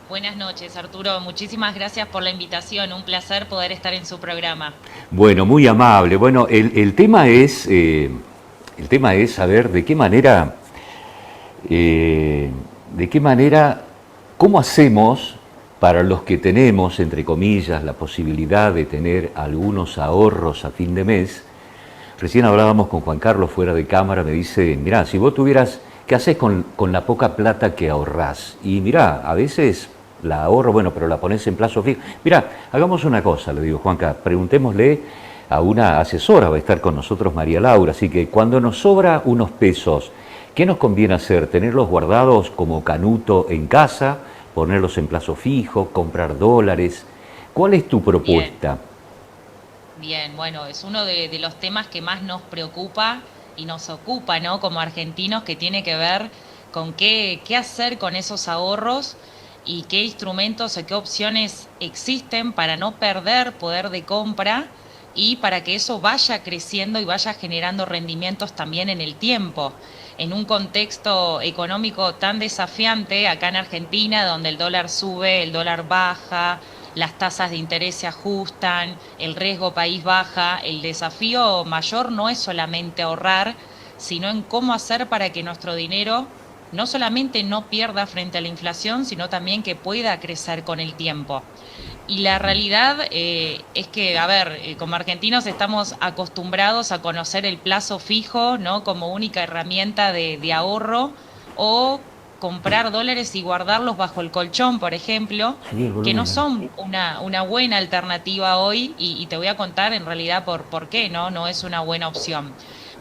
Buenas noches, Arturo. Muchísimas gracias por la invitación. Un placer poder estar en su programa. Bueno, muy amable. Bueno, el tema es saber eh, de qué manera, cómo hacemos para los que tenemos, entre comillas, la posibilidad de tener algunos ahorros a fin de mes. Recién hablábamos con Juan Carlos fuera de cámara, me dice, mirá, si vos tuvieras, ¿qué haces con la poca plata que ahorrás? Y mirá, a veces la ahorro, bueno, pero la pones en plazo fijo. Mirá, hagamos una cosa, le digo, Juanca, preguntémosle a una asesora, va a estar con nosotros María Laura, así que cuando nos sobra unos pesos, ¿qué nos conviene hacer? ¿Tenerlos guardados como canuto en casa? ¿Ponerlos en plazo fijo? ¿Comprar dólares? ¿Cuál es tu Bien, propuesta? bien. Bueno, es uno de los temas que más nos preocupa y nos ocupa, ¿no? Como argentinos, que tiene que ver con qué hacer con esos ahorros y qué instrumentos o qué opciones existen para no perder poder de compra y para que eso vaya creciendo y vaya generando rendimientos también en el tiempo. En un contexto económico tan desafiante acá en Argentina, donde el dólar sube, el dólar baja, las tasas de interés se ajustan, el riesgo país baja, el desafío mayor no es solamente ahorrar, sino en cómo hacer para que nuestro dinero no solamente no pierda frente a la inflación, sino también que pueda crecer con el tiempo. Y la realidad es que, a ver, como argentinos estamos acostumbrados a conocer el plazo fijo, ¿no? Como única herramienta de ahorro, o comprar dólares y guardarlos bajo el colchón, por ejemplo, Subí el que no volumen. son una buena alternativa hoy, y te voy a contar en realidad por qué, ¿no? No es una buena opción.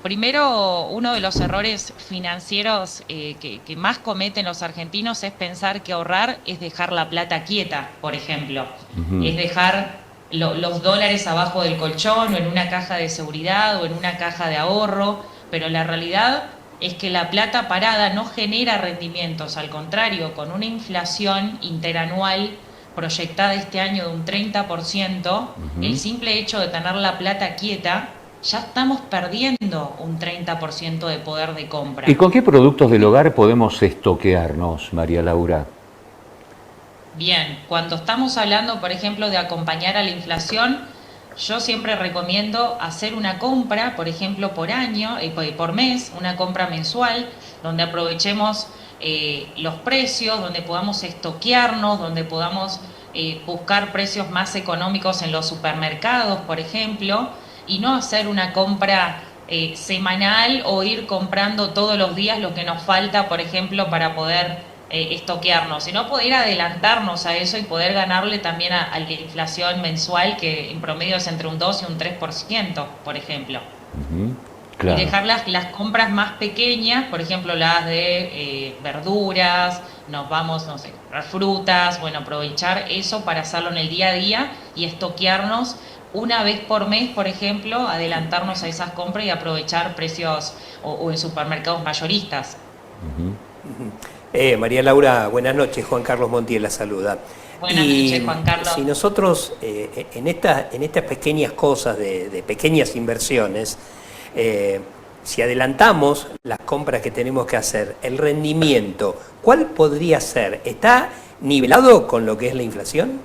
Primero, uno de los errores financieros que más cometen los argentinos es pensar que ahorrar es dejar la plata quieta, por ejemplo. Es dejar los dólares abajo del colchón o en una caja de seguridad o en una caja de ahorro, pero la realidad es que la plata parada no genera rendimientos, al contrario, con una inflación interanual proyectada este año de un 30%, el simple hecho de tener la plata quieta, ya estamos perdiendo un 30% de poder de ¿Y compra. con qué productos del hogar podemos estoquearnos, María Laura? Bien, cuando estamos hablando, por ejemplo, de acompañar a la inflación, yo siempre recomiendo hacer una compra, por ejemplo, por año, por mes, una compra mensual, donde aprovechemos los precios, donde podamos estoquearnos, donde podamos buscar precios más económicos en los supermercados, por ejemplo, y no hacer una compra semanal o ir comprando todos los días lo que nos falta, por ejemplo, para poder estoquearnos, sino poder adelantarnos a eso y poder ganarle también a la inflación mensual, que en promedio es entre un 2 y un 3%, por ejemplo. Y Claro. dejar las compras más pequeñas, por ejemplo, las de verduras, nos vamos, no sé, comprar frutas, bueno, aprovechar eso para hacerlo en el día a día y estoquearnos una vez por mes, por ejemplo, adelantarnos a esas compras y aprovechar precios o en supermercados mayoristas. María Laura, buenas noches. Juan Carlos Montiel la saluda. Buenas Y noches, Juan Carlos. si nosotros en estas pequeñas cosas de pequeñas inversiones, eh, si adelantamos las compras que tenemos que hacer, el rendimiento, ¿cuál podría ser? ¿Está nivelado con lo que es la inflación?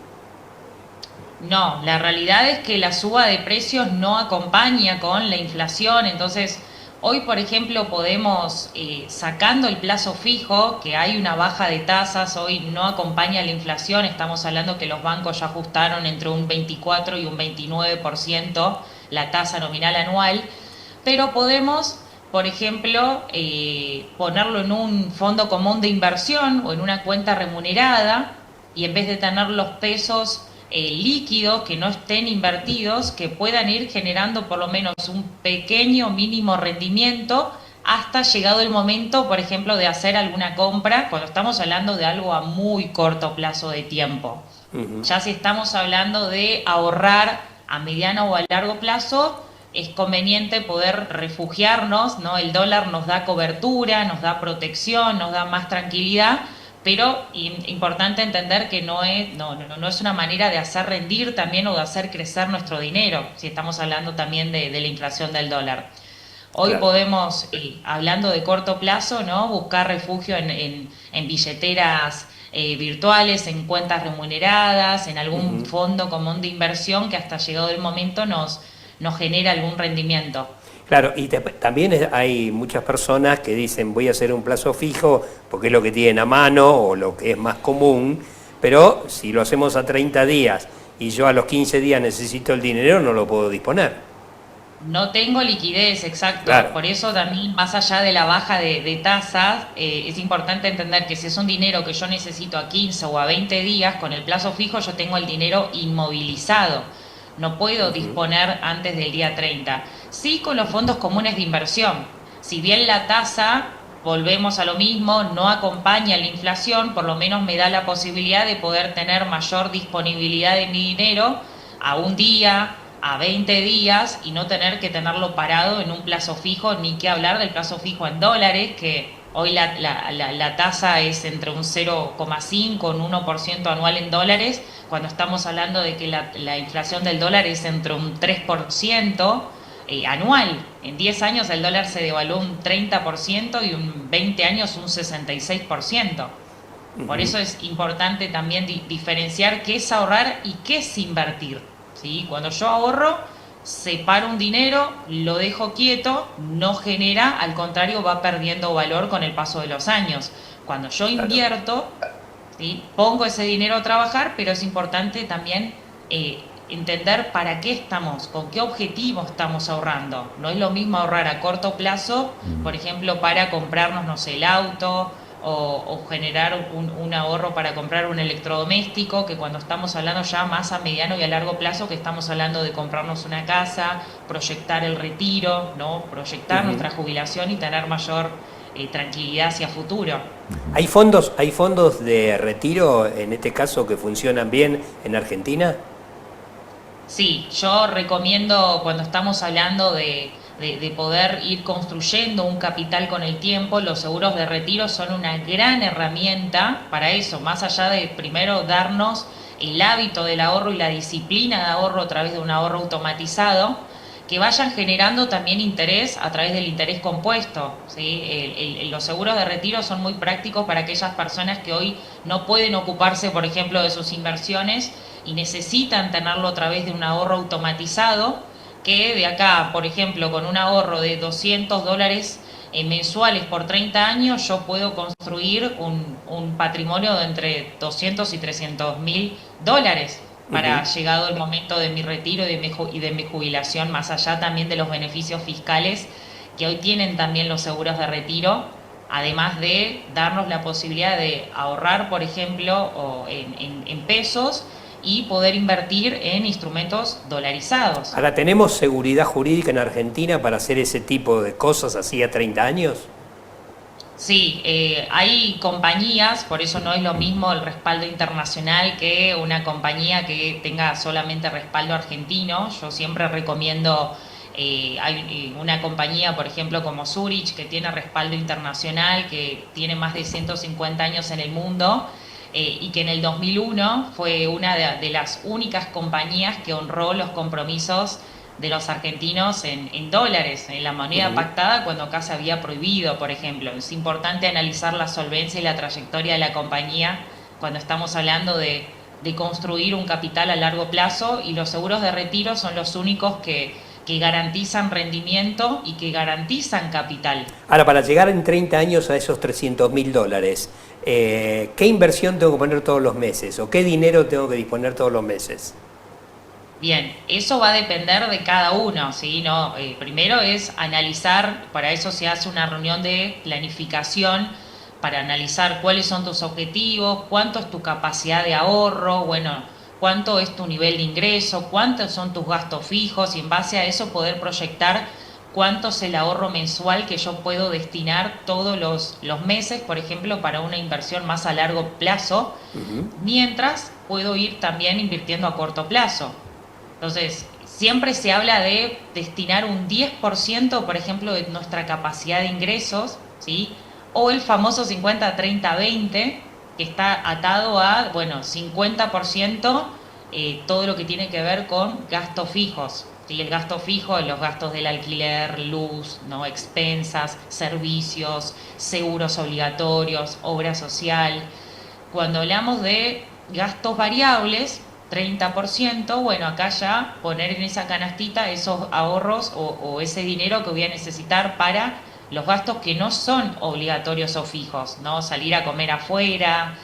No, la realidad es que la suba de precios no acompaña con la inflación. Entonces, hoy, por ejemplo, podemos, sacando el plazo fijo, que hay una baja de tasas, hoy no acompaña la inflación. Estamos hablando que los bancos ya ajustaron entre un 24 y un 29% la tasa nominal anual, pero podemos, por ejemplo, ponerlo en un fondo común de inversión o en una cuenta remunerada, y en vez de tener los pesos líquidos que no estén invertidos, que puedan ir generando por lo menos un pequeño mínimo rendimiento hasta llegado el momento, por ejemplo, de hacer alguna compra, cuando estamos hablando de algo a muy corto plazo de tiempo. Ya si estamos hablando de ahorrar a mediano o a largo plazo, es conveniente poder refugiarnos, ¿no? El dólar nos da cobertura, nos da protección, nos da más tranquilidad, pero importante entender que no es una manera de hacer rendir también o de hacer crecer nuestro dinero, si estamos hablando también de la inflación del dólar. Hoy Claro. podemos, hablando de corto plazo, ¿no? Buscar refugio en billeteras virtuales, en cuentas remuneradas, en algún fondo común de inversión que hasta llegado el momento nos genera algún rendimiento. Claro, y también hay muchas personas que dicen voy a hacer un plazo fijo porque es lo que tienen a mano o lo que es más común, pero si lo hacemos a 30 días y yo a los 15 días necesito el dinero, no lo puedo disponer. No tengo liquidez, exacto. Claro. Por eso también, más allá de la baja de tasas, es importante entender que si es un dinero que yo necesito a 15 o a 20 días, con el plazo fijo yo tengo el dinero inmovilizado. No puedo disponer antes del día 30. Sí, con los fondos comunes de inversión. Si bien la tasa, volvemos a lo mismo, no acompaña la inflación, por lo menos me da la posibilidad de poder tener mayor disponibilidad de mi dinero a un día, a 20 días y no tener que tenerlo parado en un plazo fijo, ni que hablar del plazo fijo en dólares, que hoy la tasa es entre un 0,5 y un 1% anual en dólares, cuando estamos hablando de que la inflación del dólar es entre un 3% anual. En 10 años el dólar se devaluó un 30% y en 20 años un 66%. Por eso es importante también diferenciar qué es ahorrar y qué es invertir. ¿Sí? Cuando yo ahorro, separo un dinero, lo dejo quieto, no genera, al contrario, va perdiendo valor con el paso de los años. Cuando yo invierto, ¿sí? Pongo ese dinero a trabajar, pero es importante también entender para qué estamos, con qué objetivo estamos ahorrando. No es lo mismo ahorrar a corto plazo, por ejemplo, para comprarnos, no sé, el auto, o generar un ahorro para comprar un electrodoméstico, que cuando estamos hablando ya más a mediano y a largo plazo, que estamos hablando de comprarnos una casa, proyectar el retiro, ¿no? Proyectar nuestra jubilación y tener mayor tranquilidad hacia futuro. Hay fondos de retiro, en este caso, que funcionan bien en Argentina? Sí, yo recomiendo cuando estamos hablando de poder ir construyendo un capital con el tiempo, los seguros de retiro son una gran herramienta para eso, más allá de primero darnos el hábito del ahorro y la disciplina de ahorro a través de un ahorro automatizado, que vayan generando también interés a través del interés compuesto. ¿Sí? Los seguros de retiro son muy prácticos para aquellas personas que hoy no pueden ocuparse, por ejemplo, de sus inversiones y necesitan tenerlo a través de un ahorro automatizado, que de acá, por ejemplo, con un ahorro de $200 mensuales por 30 años, yo puedo construir un patrimonio de entre 200 y 300 mil dólares para llegado el momento de mi retiro y de mi jubilación, más allá también de los beneficios fiscales que hoy tienen también los seguros de retiro, además de darnos la posibilidad de ahorrar, por ejemplo, en pesos, y poder invertir en instrumentos dolarizados. Ahora, ¿tenemos seguridad jurídica en Argentina para hacer ese tipo de cosas así a 30 años? Sí, hay compañías, por eso no es lo mismo el respaldo internacional que una compañía que tenga solamente respaldo argentino. Yo siempre recomiendo, hay una compañía, por ejemplo, como Zurich, que tiene respaldo internacional, que tiene más de 150 años en el mundo, y que en el 2001 fue una de las únicas compañías que honró los compromisos de los argentinos en dólares, en la moneda pactada, cuando acá se había prohibido, por ejemplo. Es importante analizar la solvencia y la trayectoria de la compañía cuando estamos hablando de construir un capital a largo plazo, y los seguros de retiro son los únicos que garantizan rendimiento y que garantizan capital. Ahora, para llegar en 30 años a esos $300.000, ¿qué inversión tengo que poner todos los meses? ¿O qué dinero tengo que disponer todos los meses? Bien, eso va a depender de cada uno, ¿sí? ¿No? Primero es analizar, para eso se hace una reunión de planificación, para analizar cuáles son tus objetivos, cuánto es tu capacidad de ahorro, bueno, cuánto es tu nivel de ingreso, cuántos son tus gastos fijos, y en base a eso poder proyectar cuánto es el ahorro mensual que yo puedo destinar todos los meses, por ejemplo, para una inversión más a largo plazo, mientras puedo ir también invirtiendo a corto plazo. Entonces, siempre se habla de destinar un 10%, por ejemplo, de nuestra capacidad de ingresos, ¿sí? O el famoso 50-30-20, que está atado a, bueno, 50% todo lo que tiene que ver con gastos fijos. ¿Sí? El gasto fijo, los gastos del alquiler, luz, ¿no? Expensas, servicios, seguros obligatorios, obra social. Cuando hablamos de gastos variables, 30%, bueno, acá ya poner en esa canastita esos ahorros o ese dinero que voy a necesitar para los gastos que no son obligatorios o fijos, ¿no? Salir a comer afuera,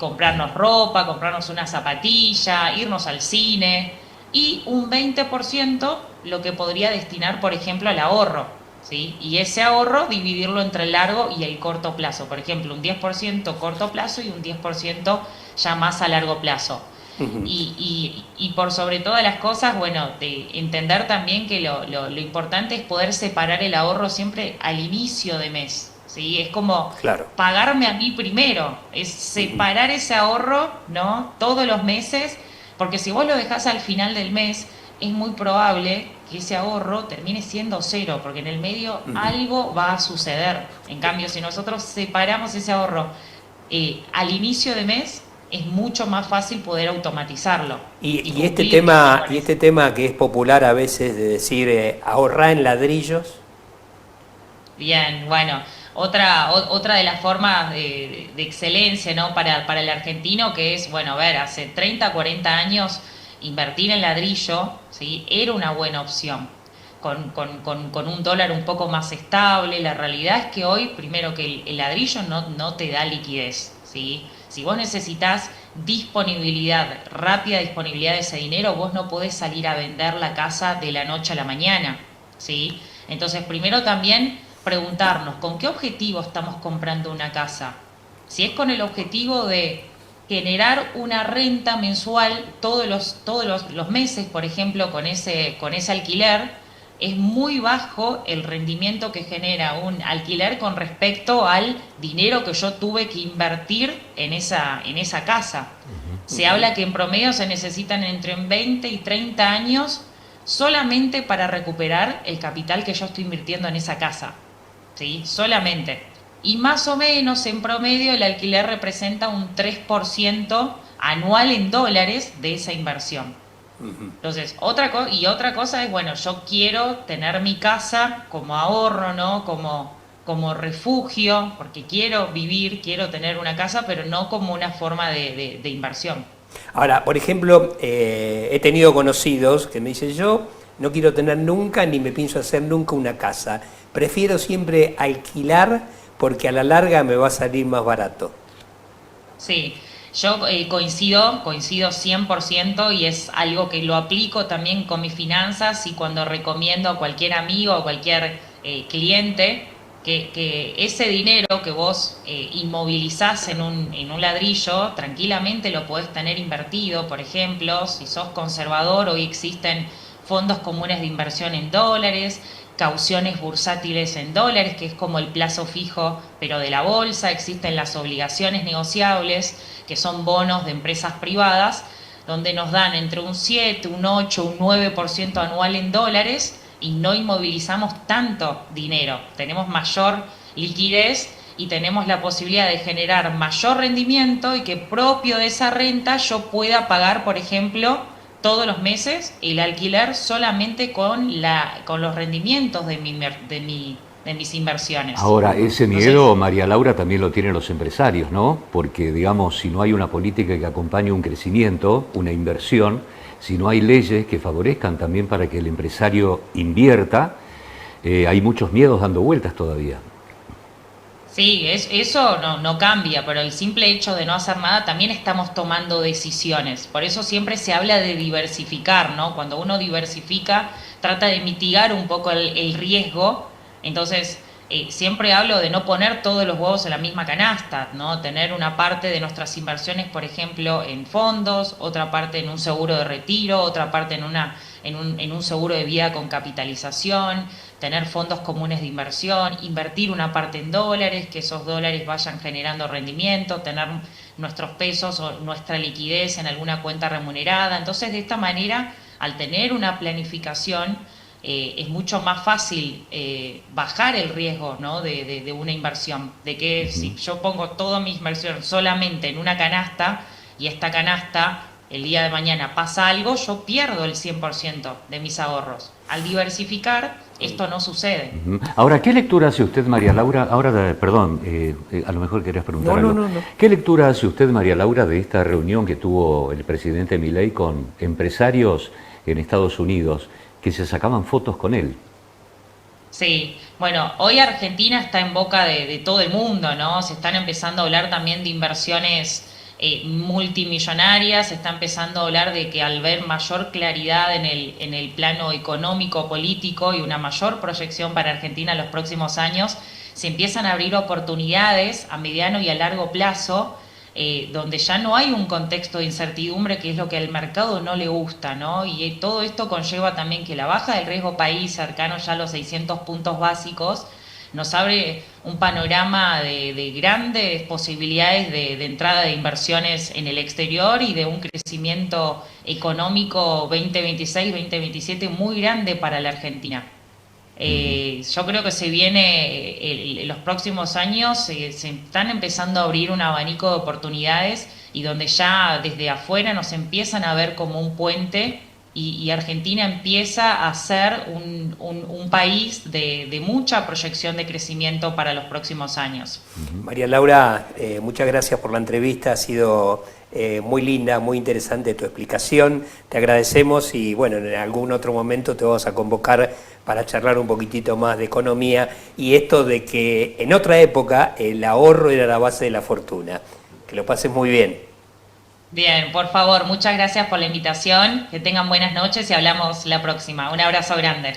comprarnos ropa, comprarnos una zapatilla, irnos al cine, y un 20% lo que podría destinar, por ejemplo, al ahorro, ¿sí? Y ese ahorro dividirlo entre el largo y el corto plazo. Por ejemplo, un 10% corto plazo y un 10% ya más a largo plazo. Y por sobre todas las cosas, bueno, de entender también que lo importante es poder separar el ahorro siempre al inicio de mes, ¿sí? Es como Claro. pagarme a mí primero, es separar ese ahorro, ¿no? Todos los meses, porque si vos lo dejás al final del mes, es muy probable que ese ahorro termine siendo cero, porque en el medio algo va a suceder. En cambio, si nosotros separamos ese ahorro al inicio de mes, es mucho más fácil poder automatizarlo Y este cumplir tema, con eso. que es popular a veces de decir ahorrar en ladrillos. Bien, bueno, otra de las formas de excelencia, ¿no? Para el argentino, que es, bueno, a ver, hace 30, 40 años invertir en ladrillo, ¿sí? Era una buena opción. Con un dólar un poco más estable, la realidad es que hoy, primero que el ladrillo no te da liquidez, ¿sí? Si vos necesitas disponibilidad, rápida disponibilidad de ese dinero, vos no podés salir a vender la casa de la noche a la mañana, ¿sí? Entonces, primero también preguntarnos con qué objetivo estamos comprando una casa. Si es con el objetivo de generar una renta mensual todos los meses, por ejemplo, con ese alquiler, es muy bajo el rendimiento que genera un alquiler con respecto al dinero que yo tuve que invertir en esa casa. Se habla que en promedio se necesitan entre 20 y 30 años solamente para recuperar el capital que yo estoy invirtiendo en esa casa, ¿sí? Solamente. Y más o menos en promedio el alquiler representa un 3% anual en dólares de esa inversión. Entonces, otra cosa es, bueno, yo quiero tener mi casa como ahorro, ¿no? Como refugio, porque quiero vivir, quiero tener una casa, pero no como una forma de inversión. Ahora, por ejemplo, he tenido conocidos que me dicen, yo no quiero tener nunca ni me pienso hacer nunca una casa. Prefiero siempre alquilar porque a la larga me va a salir más barato. Sí, yo coincido 100% y es algo que lo aplico también con mis finanzas y cuando recomiendo a cualquier amigo o cualquier cliente que ese dinero que vos inmovilizás en un ladrillo, tranquilamente lo podés tener invertido. Por ejemplo, si sos conservador, hoy existen fondos comunes de inversión en dólares, cauciones bursátiles en dólares, que es como el plazo fijo, pero de la bolsa. Existen las obligaciones negociables, que son bonos de empresas privadas, donde nos dan entre un 7, un 8, un 9% anual en dólares y no inmovilizamos tanto dinero. Tenemos mayor liquidez y tenemos la posibilidad de generar mayor rendimiento y que propio de esa renta yo pueda pagar, por ejemplo, todos los meses el alquiler solamente con los rendimientos de mis inversiones. Ahora, ese Entonces, miedo, María Laura, también lo tienen los empresarios, ¿no? Porque, digamos, si no hay una política que acompañe un crecimiento, una inversión, si no hay leyes que favorezcan también para que el empresario invierta, hay muchos miedos dando vueltas todavía. sí, eso no cambia, pero el simple hecho de no hacer nada también estamos tomando decisiones. Por eso siempre se habla de diversificar, ¿no? Cuando uno diversifica, trata de mitigar un poco el riesgo. Entonces, siempre hablo de no poner todos los huevos en la misma canasta, ¿no? Tener una parte de nuestras inversiones, por ejemplo, en fondos, otra parte en un seguro de retiro, otra parte en un seguro de vida con capitalización, tener fondos comunes de inversión, invertir una parte en dólares, que esos dólares vayan generando rendimiento, tener nuestros pesos o nuestra liquidez en alguna cuenta remunerada. Entonces, de esta manera, al tener una planificación, es mucho más fácil bajar el riesgo, ¿no? de una inversión, de que si yo pongo toda mi inversión solamente en una canasta y esta canasta el día de mañana pasa algo, yo pierdo el 100% de mis ahorros. Al diversificar, esto no sucede. Ahora, ¿qué lectura hace usted, María Laura? Ahora, perdón, a lo mejor querías preguntar algo. No. ¿Qué lectura hace usted, María Laura, de esta reunión que tuvo el presidente Milei con empresarios en Estados Unidos que se sacaban fotos con él? Sí, bueno, hoy Argentina está en boca de todo el mundo, ¿no? Se están empezando a hablar también de inversiones multimillonarias, se está empezando a hablar de que al ver mayor claridad en el plano económico, político y una mayor proyección para Argentina en los próximos años, se empiezan a abrir oportunidades a mediano y a largo plazo, donde ya no hay un contexto de incertidumbre, que es lo que al mercado no le gusta, ¿no? Y todo esto conlleva también que la baja del riesgo país, cercano ya a los 600 puntos básicos, nos abre un panorama de grandes posibilidades de entrada de inversiones en el exterior y de un crecimiento económico 2026-2027 muy grande para la Argentina. Yo creo que se viene, en los próximos años se están empezando a abrir un abanico de oportunidades y donde ya desde afuera nos empiezan a ver como un puente y Argentina empieza a ser un país de mucha proyección de crecimiento para los próximos años. María Laura, muchas gracias por la entrevista, ha sido muy linda, muy interesante tu explicación, te agradecemos y bueno, en algún otro momento te vamos a convocar para charlar un poquitito más de economía y esto de que en otra época el ahorro era la base de la fortuna. Que lo pases muy bien. Bien, por favor, muchas gracias por la invitación, que tengan buenas noches y hablamos la próxima. Un abrazo grande.